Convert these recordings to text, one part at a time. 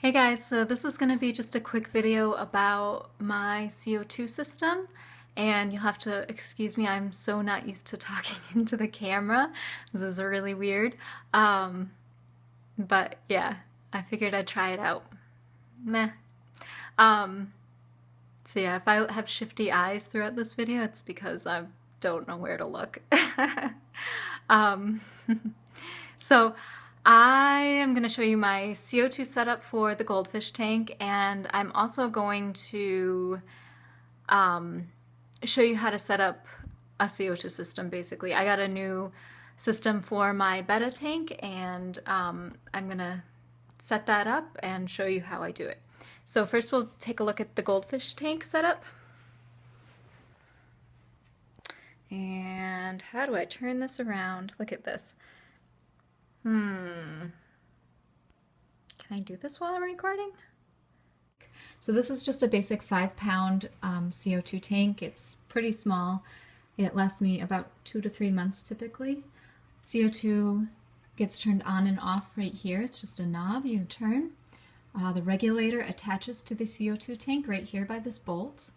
Hey guys, so this is going to be just a quick video about my CO2 system, and you'll have to excuse me, I'm so not used to talking into the camera. This is really weird. But yeah, I figured I'd try it out. Meh. So yeah, if I have shifty eyes throughout this video, it's because I don't know where to look. um, so I am going to show you my CO2 setup for the Goldfish tank, and I'm also going to show you how to set up a CO2 system, basically. I got a new system for my betta tank, and I'm going to set that up and show you how I do it. So first we'll take a look at the Goldfish tank setup. And how do I turn this around? Look at this. Can I do this while I'm recording? So this is just a basic 5-pound CO2 tank. It's pretty small. It lasts me about 2 to 3 months typically. CO2 gets turned on and off right here. It's just a knob you turn. The regulator attaches to the CO2 tank right here by this bolt.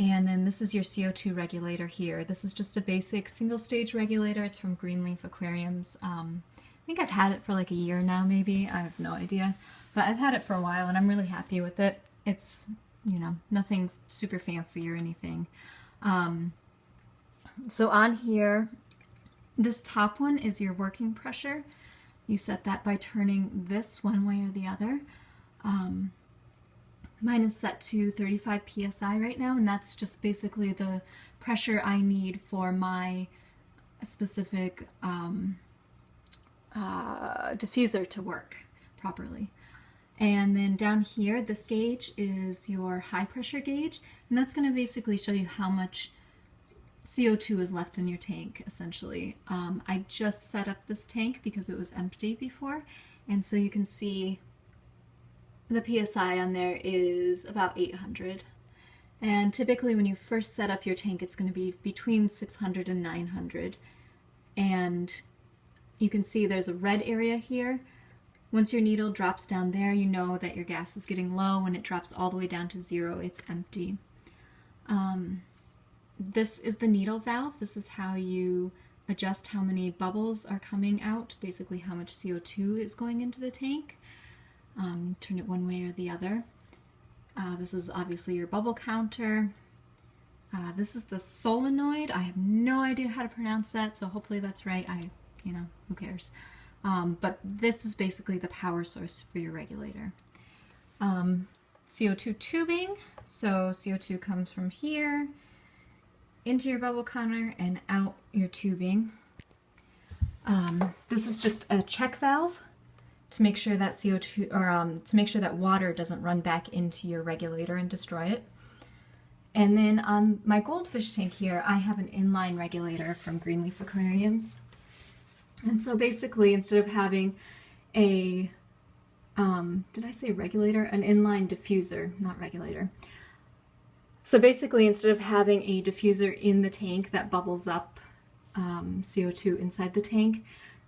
And then this is your CO2 regulator here. This is just a basic single stage regulator. It's from Greenleaf Aquariums. I think I've had it for like a year now, maybe. I have no idea. But I've had it for a while and I'm really happy with it. It's, you know, nothing super fancy or anything. So on here, this top one is your working pressure. You set that by turning this one way or the other. Mine is set to 35 psi right now, and that's just basically the pressure I need for my specific diffuser to work properly. And then down here, this gauge is your high pressure gauge, and that's going to basically show you how much CO2 is left in your tank, essentially. I just set up this tank because it was empty before, and so you can see the PSI on there is about 800. And typically when you first set up your tank, it's going to be between 600 and 900. And you can see there's a red area here. Once your needle drops down there, you know that your gas is getting low. When it drops all the way down to 0, it's empty. This is the needle valve. This is how you adjust how many bubbles are coming out, basically how much CO2 is going into the tank. Turn it one way or the other. This is obviously your bubble counter. This is the solenoid. I have no idea how to pronounce that, so hopefully that's right. You know, who cares? But this is basically the power source for your regulator. CO2 tubing. So CO2 comes from here into your bubble counter and out your tubing. This is just a check valve to make sure that CO2 or to make sure that water doesn't run back into your regulator and destroy it. And then on my Goldfish tank here, I have an inline regulator from Greenleaf Aquariums. And so basically, instead of having a, did I say regulator? An inline diffuser, not regulator. So basically, instead of having a diffuser in the tank that bubbles up CO2 inside the tank,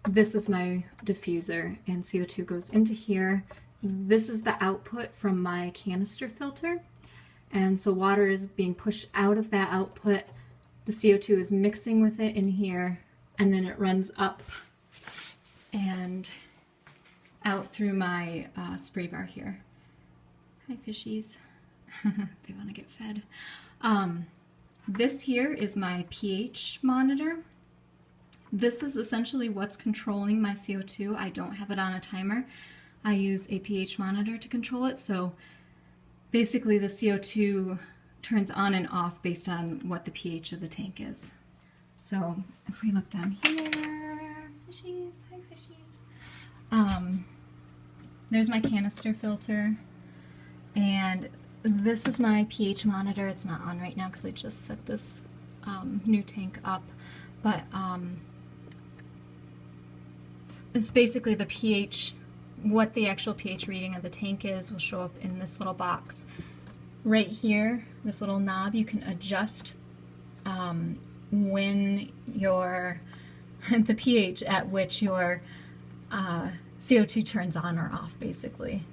this is my diffuser, and CO2 goes into here. This is the output from my canister filter, and so water is being pushed out of that output. The CO2 is mixing with it in here, and then it runs up and out through my spray bar here. Hi fishies. They want to get fed. This here is my pH monitor. This is essentially what's controlling my CO2. I don't have it on a timer. I use a pH monitor to control it, so basically the CO2 turns on and off based on what the pH of the tank is. So if we look down here, fishies, hi fishies. There's my canister filter, and this is my pH monitor. It's not on right now because I just set this new tank up, but it's basically the pH, what the actual pH reading of the tank is will show up in this little box. Right here, this little knob, you can adjust when your the pH at which your CO2 turns on or off, basically.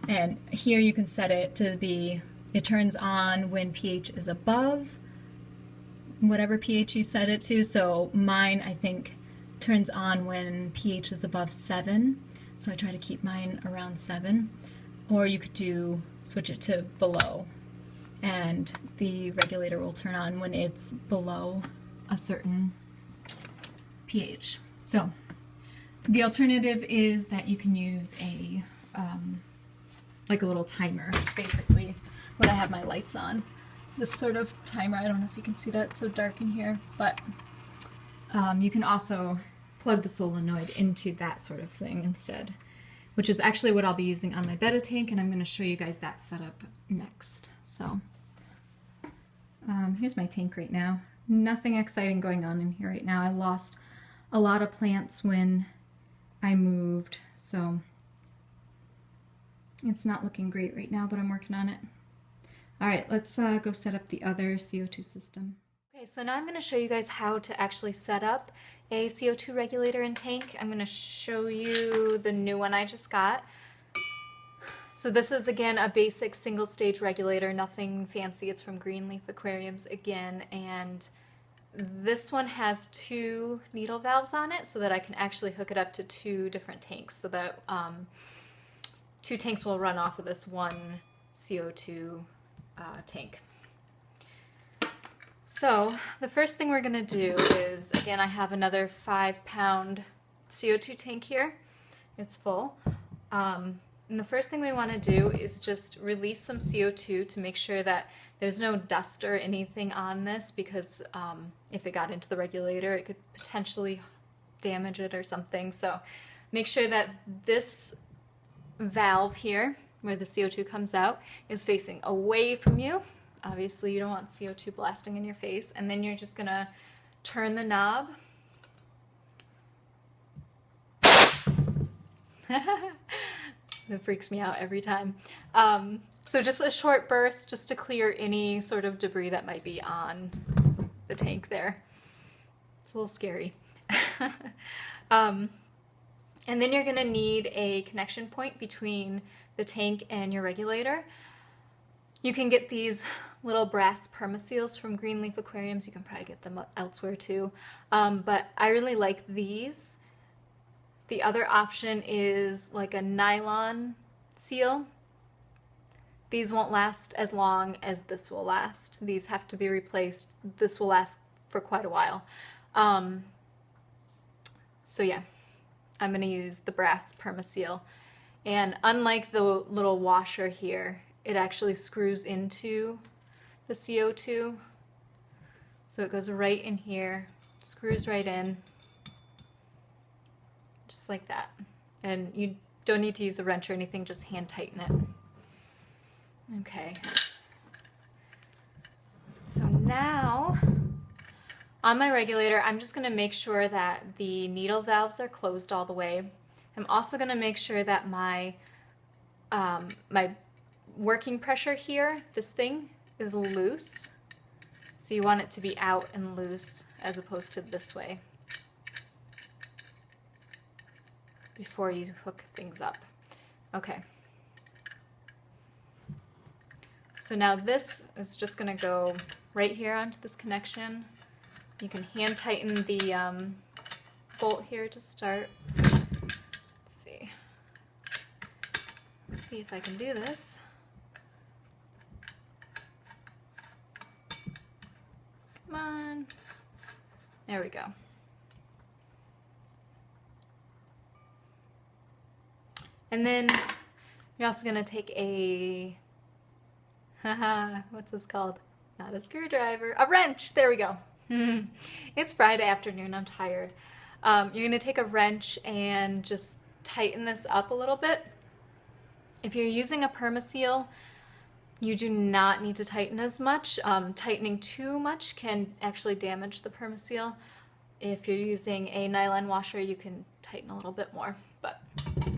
And here you can set it to be, it turns on when pH is above whatever pH you set it to. So mine, I think, turns on when pH is above 7. So I try to keep mine around 7. Or you could switch it to below, and the regulator will turn on when it's below a certain pH. So the alternative is that you can use a like a little timer, basically what I have my lights on. This sort of timer, I don't know if you can see that, it's so dark in here, but you can also plug the solenoid into that sort of thing instead, which is actually what I'll be using on my betta tank, and I'm going to show you guys that setup next. So here's my tank right now. Nothing exciting going on in here right now. I lost a lot of plants when I moved, so it's not looking great right now, but I'm working on it. All right, let's go set up the other CO2 system. Okay, so now I'm going to show you guys how to actually set up a CO2 regulator and tank. I'm going to show you the new one I just got. So this is, again, a basic single stage regulator, nothing fancy. It's from Greenleaf Aquariums again, and this one has 2 needle valves on it so that I can actually hook it up to 2 different tanks, so that 2 tanks will run off of this one CO2 tank. So the first thing we're going to do is, again, I have another 5-pound CO2 tank here. It's full. And the first thing we want to do is just release some CO2 to make sure that there's no dust or anything on this, because if it got into the regulator, it could potentially damage it or something. So make sure that this valve here, where the CO2 comes out, is facing away from you. Obviously, you don't want CO2 blasting in your face. And then you're just going to turn the knob. That freaks me out every time. So just a short burst just to clear any sort of debris that might be on the tank there. It's a little scary. And then you're going to need a connection point between the tank and your regulator. You can get these little brass permaseals from Greenleaf Aquariums. You can probably get them elsewhere too. But I really like these. The other option is like a nylon seal. These won't last as long as this will last. These have to be replaced. This will last for quite a while. So yeah, I'm going to use the brass permaseal. And unlike the little washer here, it actually screws into the CO2. So it goes right in here, screws right in, just like that. And you don't need to use a wrench or anything, just hand tighten it. Okay. So now, on my regulator, I'm just going to make sure that the needle valves are closed all the way. I'm also going to make sure that my my working pressure here, this thing, is loose. So you want it to be out and loose as opposed to this way before you hook things up. Okay. So now this is just going to go right here onto this connection. You can hand tighten the bolt here to start. Let's see. Let's see if I can do this. Come on. There we go. And then you're also going to take a, what's this called? Not a screwdriver, a wrench. There we go. It's Friday afternoon, I'm tired. You're going to take a wrench and just tighten this up a little bit. If you're using a permaseal, you do not need to tighten as much. Tightening too much can actually damage the permaseal. If you're using a nylon washer, you can tighten a little bit more. But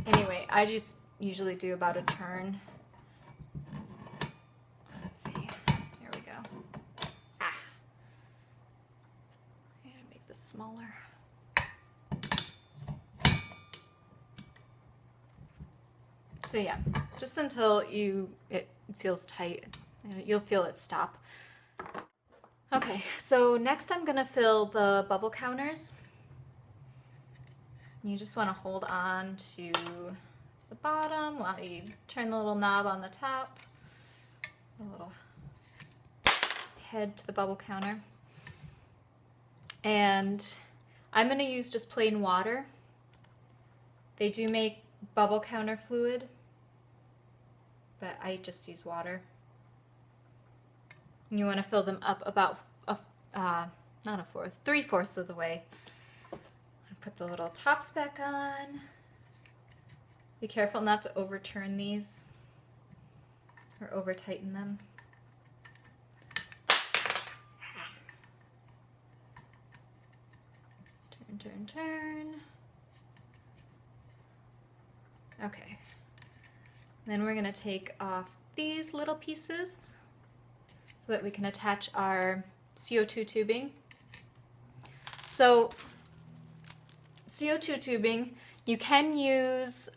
anyway, I just usually do about a turn. Let's see. Here we go. I gotta make this smaller. So yeah, just until it feels tight. You'll feel it stop. Okay, so next I'm gonna fill the bubble counters. You just want to hold on to the bottom while you turn the little knob on the top, the little head to the bubble counter. And I'm going to use just plain water. They do make bubble counter fluid, but I just use water. You want to fill them up about not a fourth, 3/4 of the way. Put the little tops back on. Be careful not to overturn these or over tighten them. Turn, turn, turn. Okay. Then we're going to take off these little pieces so that we can attach our CO2 tubing. So CO2 tubing, you can use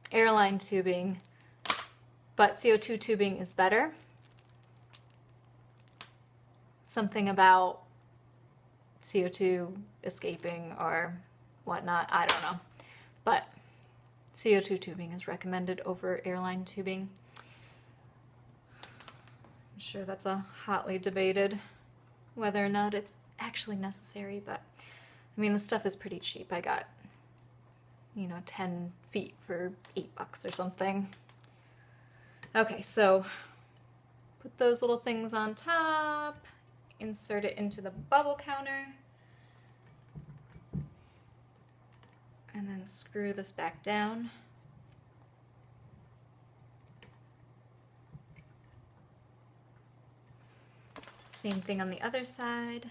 airline tubing, but CO2 tubing is better. Something about CO2 escaping or whatnot, I don't know. But CO2 tubing is recommended over airline tubing. I'm sure that's a hotly debated whether or not it's actually necessary, but I mean, the stuff is pretty cheap. I got, 10 feet for $8 or something. Okay, so put those little things on top, insert it into the bubble counter, and then screw this back down. Same thing on the other side.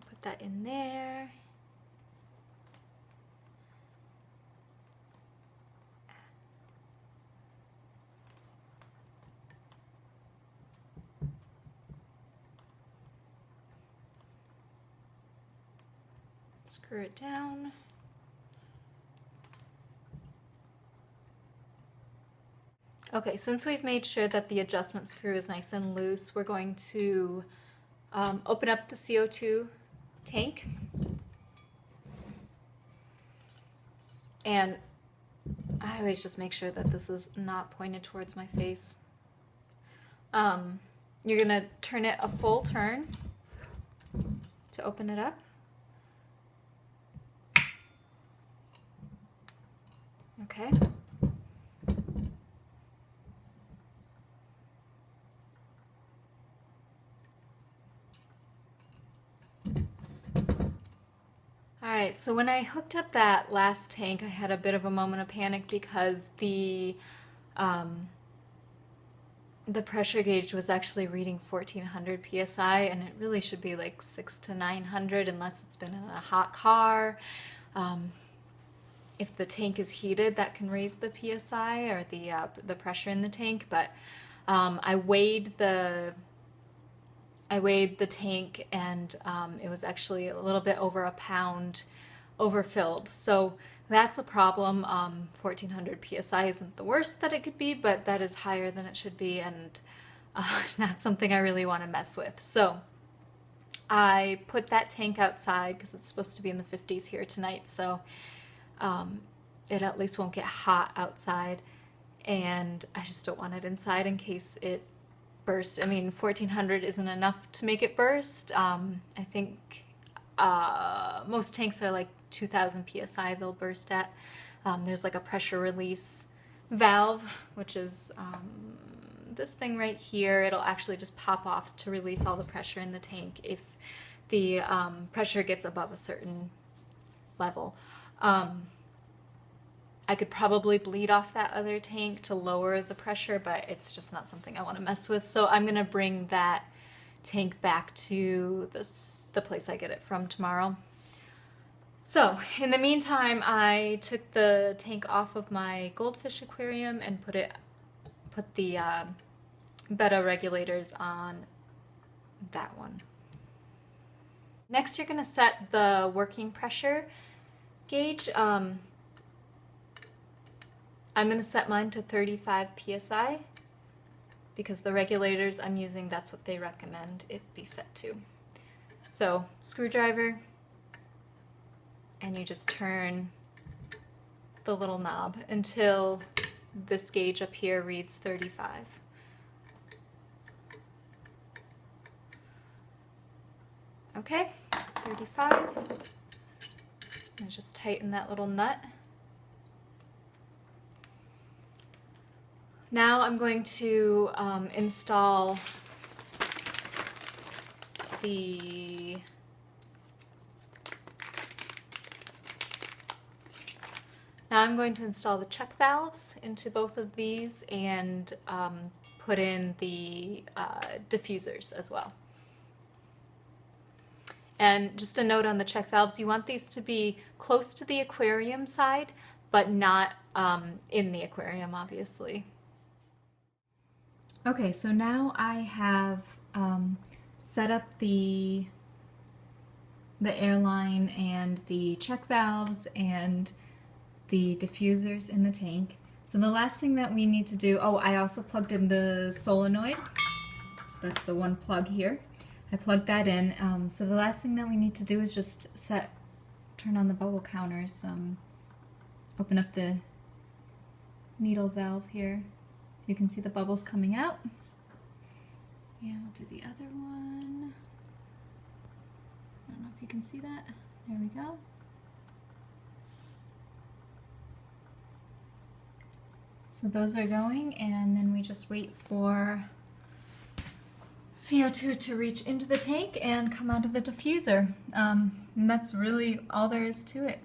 Put that in there. Screw it down. Okay, since we've made sure that the adjustment screw is nice and loose, we're going to open up the CO2 tank. And I always just make sure that this is not pointed towards my face. You're gonna turn it a full turn to open it up. Okay. Alright, so when I hooked up that last tank, I had a bit of a moment of panic because the pressure gauge was actually reading 1400 psi, and it really should be like 600 to 900 unless it's been in a hot car. If the tank is heated, that can raise the psi or the pressure in the tank. But I weighed the tank, and it was actually a little bit over a pound overfilled. So that's a problem. 1400 psi isn't the worst that it could be, but that is higher than it should be, and not something I really want to mess with. So I put that tank outside because it's supposed to be in the 50s here tonight, so it at least won't get hot outside, and I just don't want it inside in case it burst. I mean, 1400 isn't enough to make it burst. I think most tanks are like 2000 psi they'll burst at. There's like a pressure release valve, which is this thing right here. It'll actually just pop off to release all the pressure in the tank if the pressure gets above a certain level. I could probably bleed off that other tank to lower the pressure, but it's just not something I want to mess with. So I'm going to bring that tank back to the place I get it from tomorrow. So in the meantime, I took the tank off of my Goldfish aquarium and put the betta regulators on that one. Next, you're going to set the working pressure gauge. I'm going to set mine to 35 psi because the regulators I'm using, that's what they recommend it be set to. So screwdriver, and you just turn the little knob until this gauge up here reads 35. Okay, 35. And just tighten that little nut. Now I'm going to install the check valves into both of these and put in the diffusers as well. And just a note on the check valves, you want these to be close to the aquarium side, but not in the aquarium, obviously. Okay, so now I have set up the airline and the check valves and the diffusers in the tank. So the last thing that we need to do, oh, I also plugged in the solenoid. So that's the one plug here. I plugged that in. So the last thing that we need to do is just turn on the bubble counters. Open up the needle valve here so you can see the bubbles coming out. And we'll do the other one. I don't know if you can see that. There we go. So those are going, and then we just wait for CO2 to reach into the tank and come out of the diffuser. And that's really all there is to it.